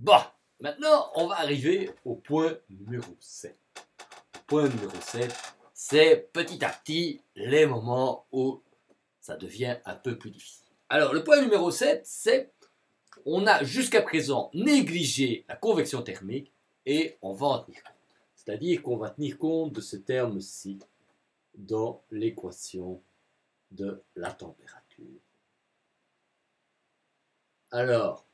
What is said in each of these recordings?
Bon, maintenant, on va arriver au point numéro 7. Le point numéro 7, c'est petit à petit les moments où ça devient un peu plus difficile. Alors, le point numéro 7, c'est on a jusqu'à présent négligé la convection thermique et on va en tenir compte. C'est-à-dire qu'on va tenir compte de ce terme-ci dans l'équation de la température. Alors,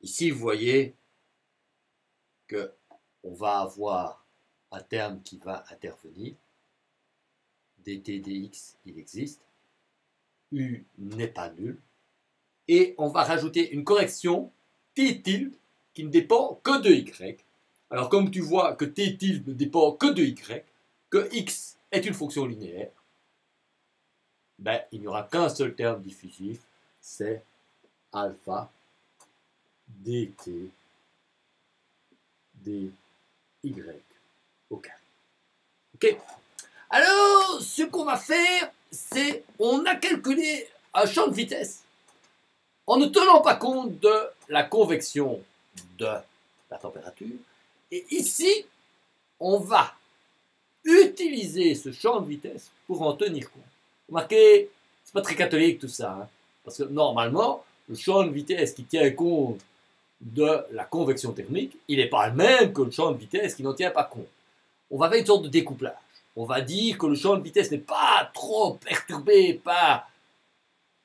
ici, vous voyez qu'on va avoir un terme qui va intervenir. dt dx, il existe. U n'est pas nul. Et on va rajouter une correction t tilde qui ne dépend que de y. Alors, comme tu vois que t tilde ne dépend que de y, que x est une fonction linéaire, ben, il n'y aura qu'un seul terme diffusif, c'est alpha dt dy au carré. Ok? Alors, ce qu'on va faire, c'est on a calculé un champ de vitesse en ne tenant pas compte de la convection de la température. Et ici, on va utiliser ce champ de vitesse pour en tenir compte. Remarquez, c'est pas très catholique tout ça, hein, parce que normalement, le champ de vitesse qui tient compte de la convection thermique, il n'est pas le même que le champ de vitesse qui n'en tient pas compte. On va faire une sorte de découplage. On va dire que le champ de vitesse n'est pas trop perturbé par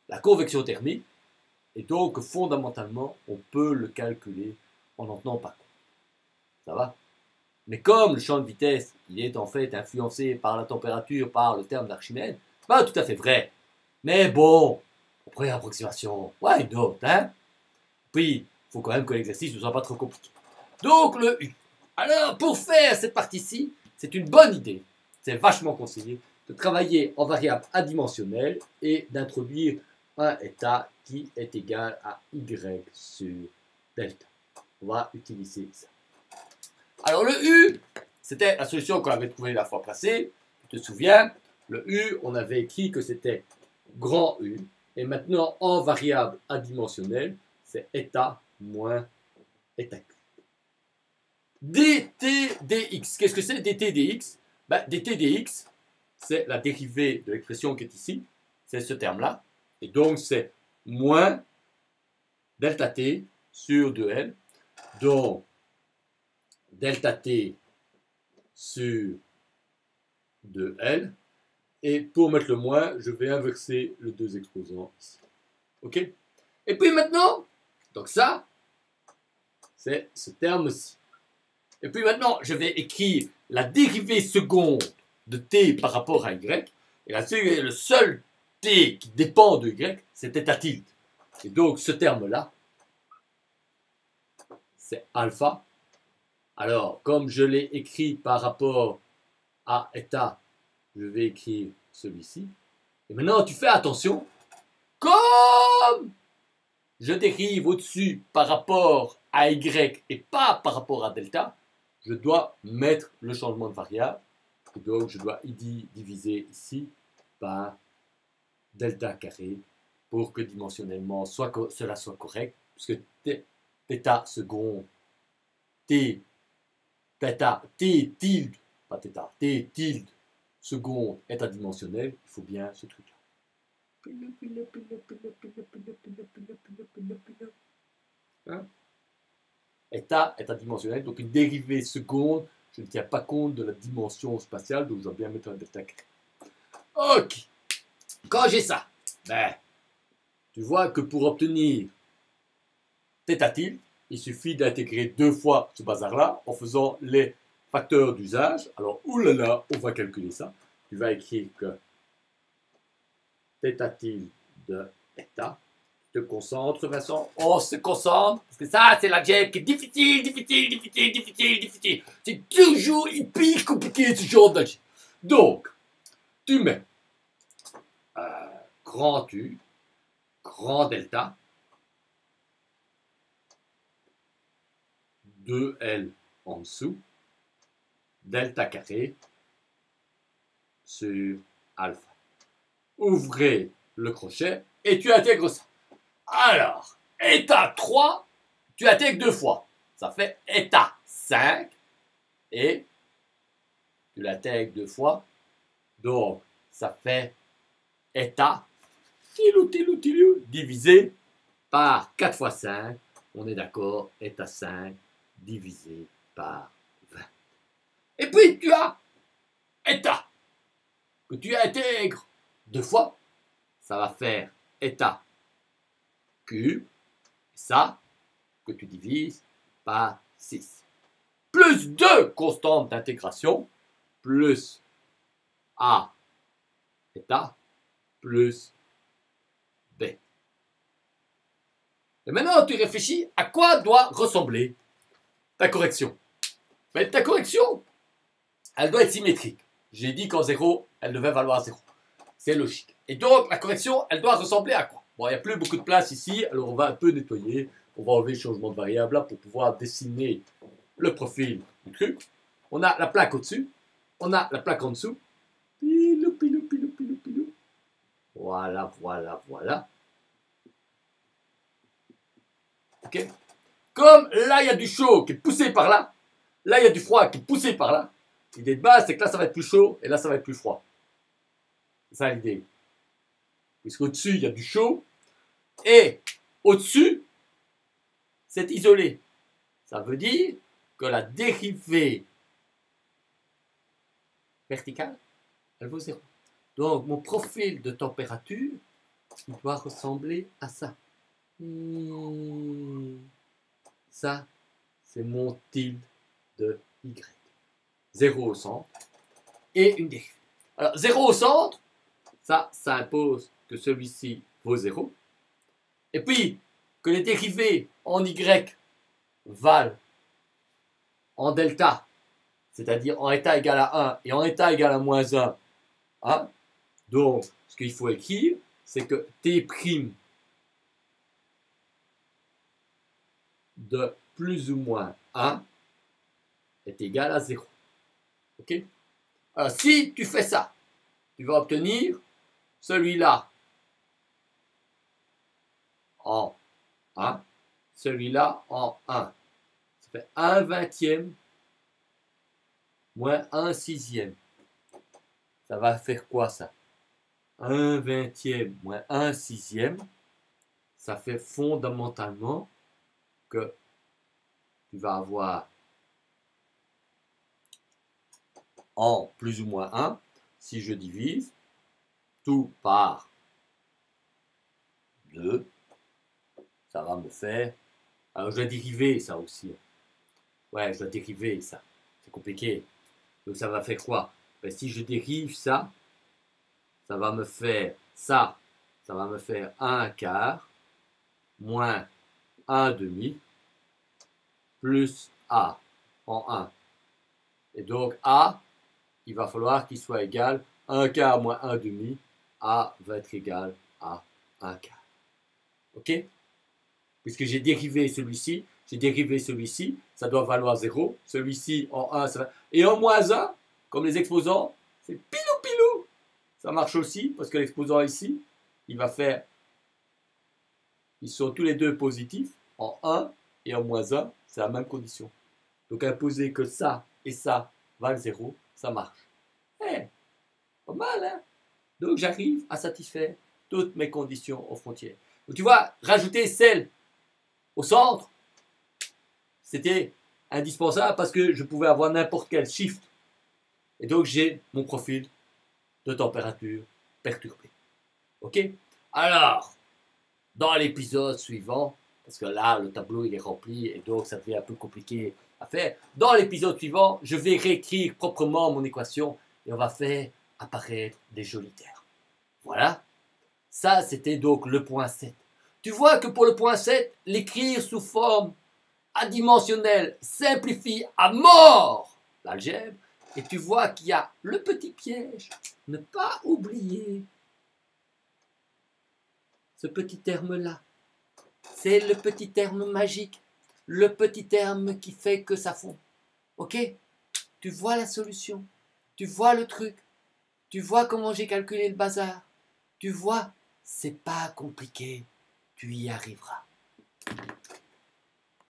la convection thermique, et donc fondamentalement, on peut le calculer en n'en tenant pas compte. Ça va? Mais comme le champ de vitesse, il est en fait influencé par la température, par le terme d'Archimède, pas tout à fait vrai. Mais bon, après approximation, why not, hein? Puis, il faut quand même que l'exercice ne soit pas trop compliqué. Donc, le U. Alors, pour faire cette partie-ci, c'est une bonne idée, c'est vachement conseillé, de travailler en variable adimensionnelle et d'introduire un état qui est égal à Y sur delta. On va utiliser ça. Alors, le U, c'était la solution qu'on avait trouvée la fois passée. Tu te souviens, le U, on avait écrit que c'était grand U. Et maintenant, en variable adimensionnelle, c'est état moins état Q. dt dx. Qu'est-ce que c'est dt dx? Ben, dt dx, c'est la dérivée de l'expression qui est ici. C'est ce terme-là. Et donc, c'est moins delta t sur 2L. Donc, delta t sur 2L. Et pour mettre le moins, je vais inverser les deux exposants ici. OK? Et puis maintenant, donc ça, c'est ce terme-ci. Et puis maintenant, je vais écrire la dérivée seconde de t par rapport à y. Et là, le seul t qui dépend de y, c'est θ tilde. Et donc, ce terme-là, c'est alpha. Alors, comme je l'ai écrit par rapport à état, je vais écrire celui-ci. Et maintenant, tu fais attention. Comme je dérive au-dessus par rapport à y et pas par rapport à delta, je dois mettre le changement de variable. Et donc, je dois diviser ici par delta carré pour que dimensionnellement cela soit correct. Puisque θ second, t tilde, pas θ, t tilde seconde est adimensionnel, il faut bien ce truc-là. Hein? État est adimensionnel, donc une dérivée seconde, je ne tiens pas compte de la dimension spatiale, donc je dois bien mettre un delta carré. Ok, quand j'ai ça, ben, tu vois que pour obtenir θ tilde, il suffit d'intégrer deux fois ce bazar-là en faisant les facteurs d'usage. Alors, oulala, on va calculer ça. Tu vas écrire que θ tilde de état. Tu te concentres, Vincent. On se concentre, parce que ça, c'est l'algèbre qui est difficile. C'est toujours hyper compliqué, ce genre d'algèbre. Donc, tu mets grand U, grand delta, 2L en dessous, delta carré sur alpha. Ouvrez le crochet et tu intègres ça. Alors, état 3, tu intègres deux fois. Ça fait état 5 et tu l'intègres deux fois. Donc, ça fait état divisé par 4 fois 5. On est d'accord, état 5 divisé par 20. Et puis, tu as état que tu intègres deux fois. Ça va faire état cube. Ça, que tu divises par 6. Plus 2 constantes d'intégration, plus A état, plus B. Et maintenant, tu réfléchis à quoi doit ressembler ta correction. Mais ta correction, elle doit être symétrique. J'ai dit qu'en 0, elle devait valoir 0. C'est logique. Et donc, la correction, elle doit ressembler à quoi? Bon, il n'y a plus beaucoup de place ici, alors on va un peu nettoyer. On va enlever le changement de variable là pour pouvoir dessiner le profil du truc. On a la plaque au-dessus, on a la plaque en dessous. Pilou, pilou, pilou, pilou, pilou. Voilà, voilà, voilà. Ok. Comme là, il y a du chaud qui est poussé par là, là, il y a du froid qui est poussé par là. L'idée de base, c'est que là, ça va être plus chaud et là, ça va être plus froid. C'est ça l'idée. Puisqu'au-dessus, il y a du chaud et au-dessus, c'est isolé. Ça veut dire que la dérivée verticale, elle vaut 0. Donc, mon profil de température, il doit ressembler à ça. Ça, c'est mon tilde de Y. 0 au centre et une dérivée. Alors, 0 au centre, ça impose que celui-ci vaut 0. Et puis, que les dérivées en Y valent en delta, c'est-à-dire en état égal à 1 et en état égal à moins 1. Hein? Donc, ce qu'il faut écrire, c'est que T' de plus ou moins 1 est égal à 0. Ok? Alors, si tu fais ça, tu vas obtenir celui-là en 1, celui-là en 1. Ça fait 1 vingtième moins 1 sixième. Ça va faire quoi ça? 1 vingtième moins 1 sixième, ça fait fondamentalement que tu vas avoir en plus ou moins 1, si je divise tout par 2, ça va me faire... Alors je dois dériver ça aussi. Ouais, je dois dériver ça. C'est compliqué. Donc ça va faire quoi? Ben, si je dérive ça, ça va me faire ça. Ça va me faire 1 quart moins 1 demi plus A en 1. Et donc A, il va falloir qu'il soit égal 1 quart moins 1 demi. A va être égal à 1 quart. Ok? Puisque j'ai dérivé celui-ci, j'ai dérivé celui-ci, ça doit valoir 0. Celui-ci en 1, ça va... Et en moins 1, comme les exposants, c'est pilou pilou. Ça marche aussi, parce que l'exposant ici, il va faire... Ils sont tous les deux positifs, en 1 et en moins 1, c'est la même condition. Donc imposer que ça et ça valent 0, ça marche. Eh, pas mal, hein? Donc j'arrive à satisfaire toutes mes conditions aux frontières. Donc tu vois, rajouter celle au centre, c'était indispensable parce que je pouvais avoir n'importe quel shift. Et donc j'ai mon profil de température perturbé. Ok? Alors, dans l'épisode suivant, parce que là, le tableau il est rempli et donc ça devient un peu compliqué à faire. Dans l'épisode suivant, je vais réécrire proprement mon équation et on va faire apparaître des jolis termes. Voilà. Ça, c'était donc le point 7. Tu vois que pour le point 7, l'écrire sous forme adimensionnelle simplifie à mort l'algèbre. Et tu vois qu'il y a le petit piège. Ne pas oublier ce petit terme-là. C'est le petit terme magique. Le petit terme qui fait que ça fond. Ok? Tu vois la solution. Tu vois le truc. Tu vois comment j'ai calculé le bazar. Tu vois, c'est pas compliqué. Tu y arriveras.